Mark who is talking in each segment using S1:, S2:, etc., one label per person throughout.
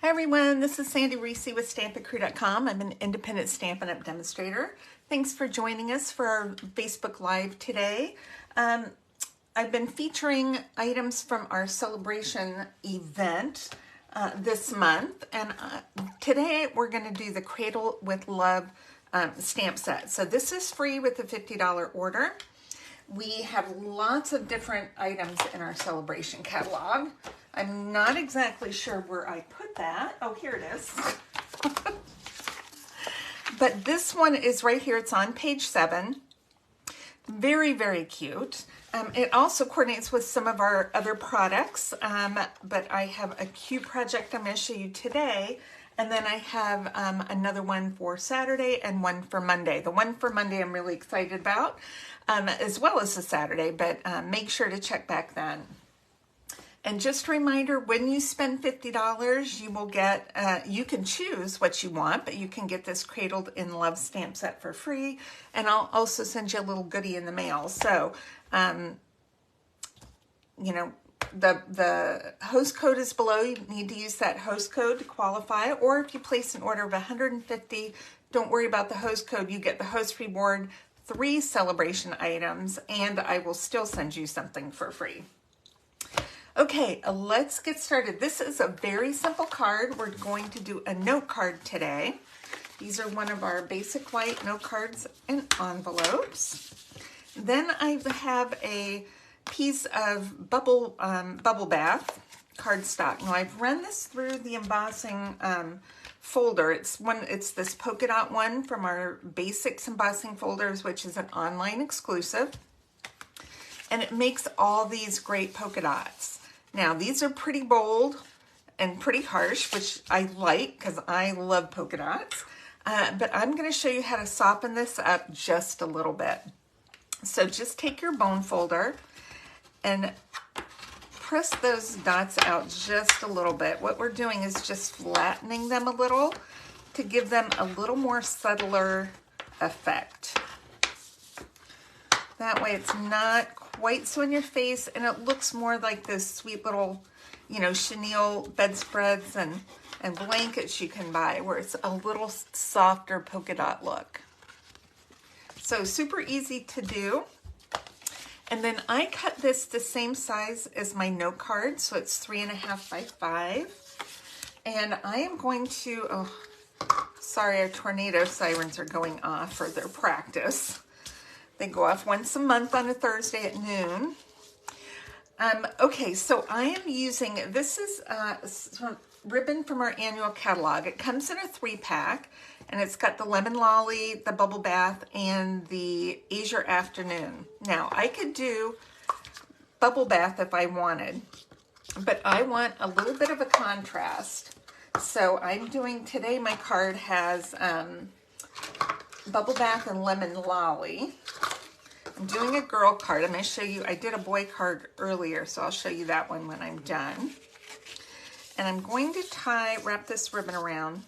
S1: Hi everyone, this is Sandy Reese with stamp-a-crew.com. I'm an independent Stampin' Up! Demonstrator. Thanks for joining us for our Facebook Live today. I've been featuring items from our celebration event this month, and today we're going to do the Cradle with Love stamp set. So this is free with a $50 order. We have lots of different items in our celebration catalog. I'm not exactly sure where I put that. Oh, here it is. But this one is right here. It's on page 7. Very, very cute. It also coordinates with some of our other products, but I have a cute project I'm going to show you today. And then I have another one for Saturday and one for Monday. The one for Monday I'm really excited about, as well as the Saturday, but make sure to check back then. And just a reminder, when you spend $50, you will get, you can choose what you want, but you can get this Cradled in Love stamp set for free. And I'll also send you a little goodie in the mail. So, you know, the host code is below. You need to use that host code to qualify. Or if you place an order of $150, don't worry about the host code. You get the host reward, 3 celebration items, and I will still send you something for free. Okay, let's get started. This is a very simple card. We're going to do a note card today. These are one of our basic white note cards and envelopes. Then I have a piece of bubble bath cardstock. Now I've run this through the embossing folder. It's this polka dot one from our basics embossing folders, which is an online exclusive. And it makes all these great polka dots. Now, these are pretty bold and pretty harsh, which I like because I love polka dots. But I'm going to show you how to soften this up just a little bit. So just take your bone folder and press those dots out just a little bit. What we're doing is just flattening them a little to give them a little more subtler effect. That way it's not quite so in your face, and it looks more like those sweet little, you know, chenille bedspreads and blankets you can buy, where it's a little softer polka dot look. So super easy to do. And then I cut this the same size as my note card, so it's 3.5 by 5. And I am going to, oh, sorry, our tornado sirens are going off for their practice. They go off once a month on a Thursday at noon. Okay, so I am using, this is some ribbon from our annual catalog. It comes in a 3-pack, and it's got the Lemon Lolly, the Bubble Bath, and the Azure Afternoon. Now, I could do Bubble Bath if I wanted, but I want a little bit of a contrast. So I'm doing, today my card has Bubble Bath and Lemon Lolly. I'm doing a girl card. I'm going to show you, I did a boy card earlier, so I'll show you that one when I'm done. And I'm going to wrap this ribbon around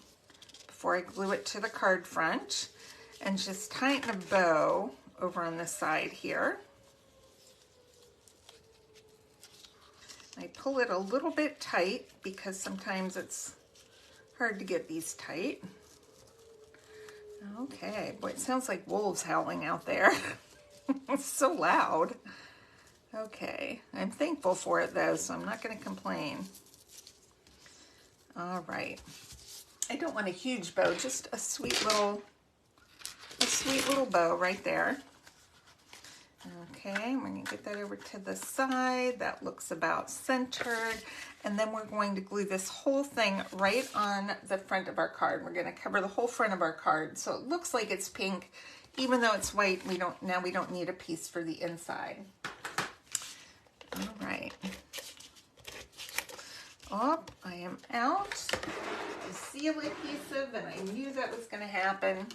S1: before I glue it to the card front, and just tie it in a bow over on the side here. I pull it a little bit tight because sometimes it's hard to get these tight. Okay, boy, it sounds like wolves howling out there. It's so loud. Okay, I'm thankful for it though, so I'm not going to complain. All right. I don't want a huge bow, just a sweet little bow right there. Okay, I'm going to get that over to the side. That looks about centered. And then we're going to glue this whole thing right on the front of our card. We're going to cover the whole front of our card, so it looks like it's pink. Even though it's white, we don't need a piece for the inside. All right. Oh, I am out. The seal adhesive, and I knew that was going to happen.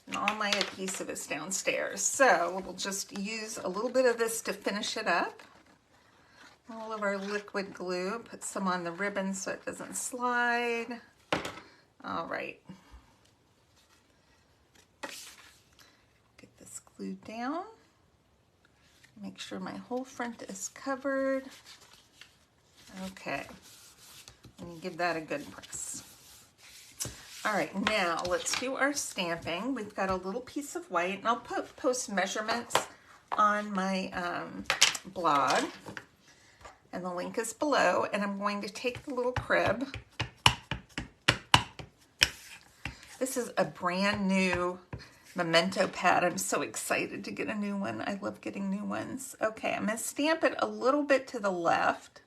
S1: And all my adhesive is downstairs. So we'll just use a little bit of this to finish it up. All of our liquid glue. Put some on the ribbon so it doesn't slide. All right. Glued down. Make sure my whole front is covered. Okay. And you give that a good press. All right, now let's do our stamping. We've got a little piece of white, and I'll post measurements on my blog, and the link is below. And I'm going to take the little crib. This is a brand new memento pad. I'm so excited to get a new one. I love getting new ones. Okay, I'm going to stamp it a little bit to the left.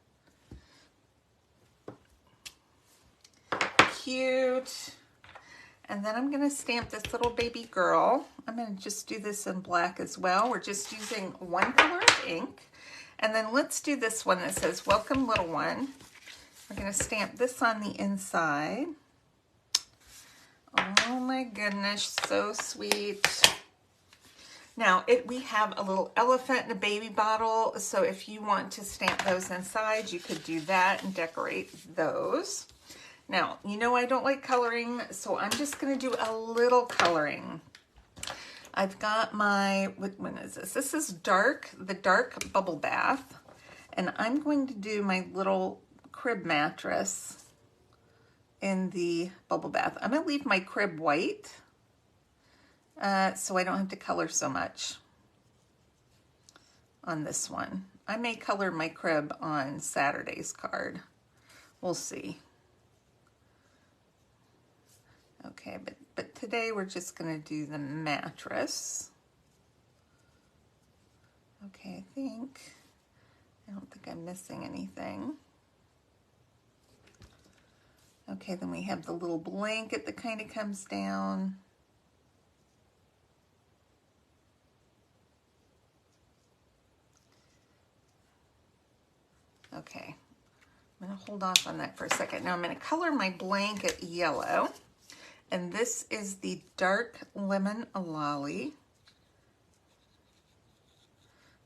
S1: Cute. And then I'm going to stamp this little baby girl. I'm going to just do this in black as well. We're just using one color of ink. And then let's do this one that says, welcome little one. We're going to stamp this on the inside. Oh my goodness, so sweet. Now, we have a little elephant and a baby bottle, so if you want to stamp those inside, you could do that and decorate those. Now, you know I don't like coloring, so I'm just going to do a little coloring. I've got my, what one is this? This is the dark bubble bath, and I'm going to do my little crib mattress in the bubble bath. I'm going to leave my crib white so I don't have to color so much on this one. I may color my crib on Saturday's card. We'll see. Okay, but today we're just going to do the mattress. Okay, I don't think I'm missing anything. Okay, then we have the little blanket that kind of comes down. Okay, I'm going to hold off on that for a second. Now I'm going to color my blanket yellow. And this is the dark lemon alali.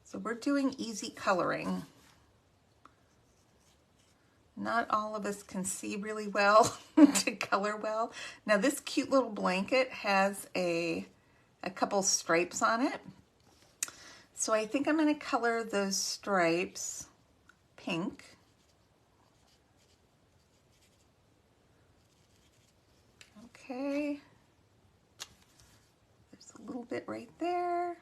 S1: So we're doing easy coloring. Not all of us can see really well to color well. Now this cute little blanket has a couple stripes on it. So I think I'm going to color those stripes pink. Okay. There's a little bit right there.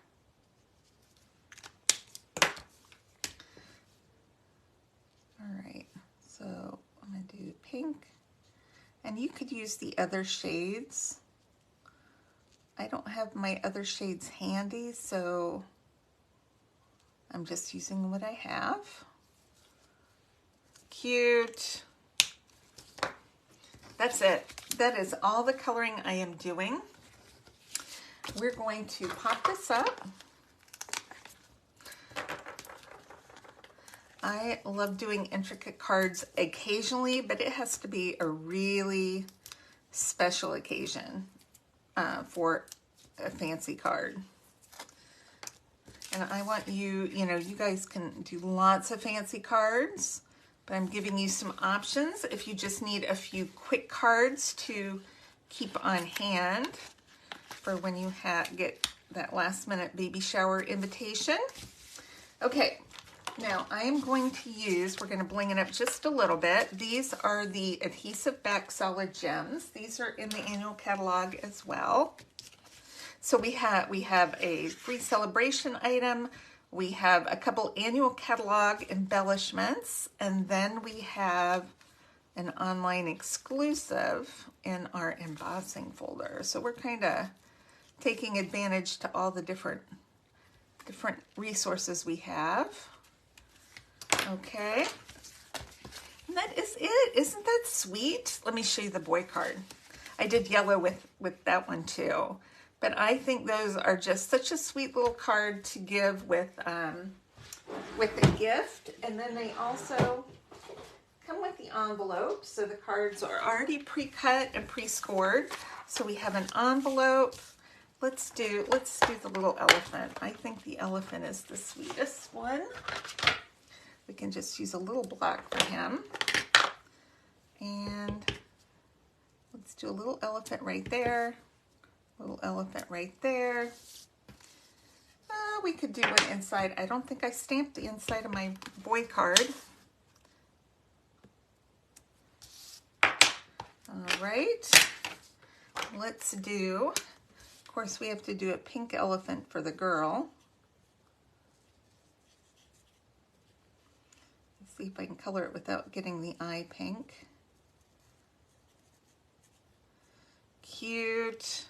S1: All right. So I'm going to do pink, and you could use the other shades. I don't have my other shades handy, so I'm just using what I have. Cute. That's it. That is all the coloring I am doing. We're going to pop this up. I love doing intricate cards occasionally, but it has to be a really special occasion for a fancy card. And I want you, you guys can do lots of fancy cards, but I'm giving you some options if you just need a few quick cards to keep on hand for when you get that last minute baby shower invitation. Okay. Now I am going to we're going to bling it up just a little bit. These are the adhesive back solid gems. These are in the annual catalog as well. So we have a free celebration item. We have a couple annual catalog embellishments, and then we have an online exclusive in our embossing folder. So we're kind of taking advantage to all the different resources we have. Okay, and that is it. Isn't that sweet? Let me show you the boy card. I did yellow with that one too, but I think those are just such a sweet little card to give with a gift. And then they also come with the envelope, so the cards are already pre-cut and pre-scored. So we have an envelope. Let's do the little elephant. I think the elephant is the sweetest one. We can just use a little block for him. And let's do a little elephant right there. Little elephant right there. We could do an inside. I don't think I stamped the inside of my boy card. All right, let's do, of course we have to do a pink elephant for the girl. Let's see if I can color it without getting the eye pink. Cute.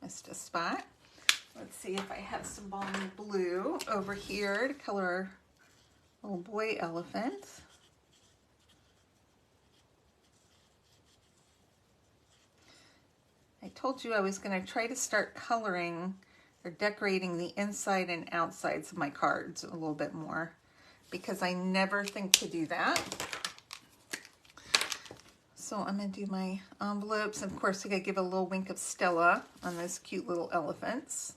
S1: Missed a spot. Let's see if I have some balmy blue over here to color our little boy elephant. I told you I was going to try to start coloring or decorating the inside and outsides of my cards a little bit more, because I never think to do that. So I'm going to do my envelopes. Of course, I got to give a little wink of Stella on those cute little elephants.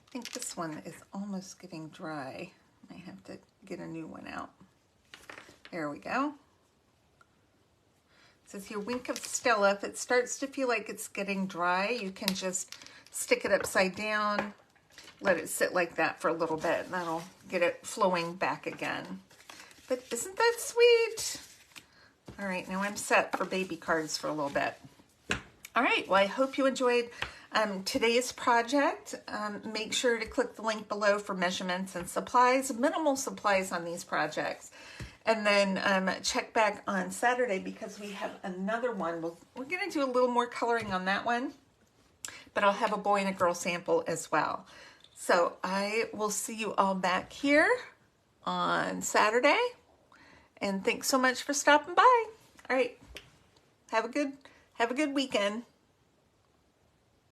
S1: I think this one is almost getting dry. I have to get a new one out. There we go. It says here, wink of Stella. If it starts to feel like it's getting dry, you can just stick it upside down, let it sit like that for a little bit, and that'll get it flowing back again. But isn't that sweet? All right, now I'm set for baby cards for a little bit. All right, well, I hope you enjoyed today's project. Make sure to click the link below for measurements and supplies, minimal supplies on these projects. And then check back on Saturday because we have another one. We're going to do a little more coloring on that one, but I'll have a boy and a girl sample as well. So I will see you all back here on Saturday. And thanks so much for stopping by. All right, have a good weekend.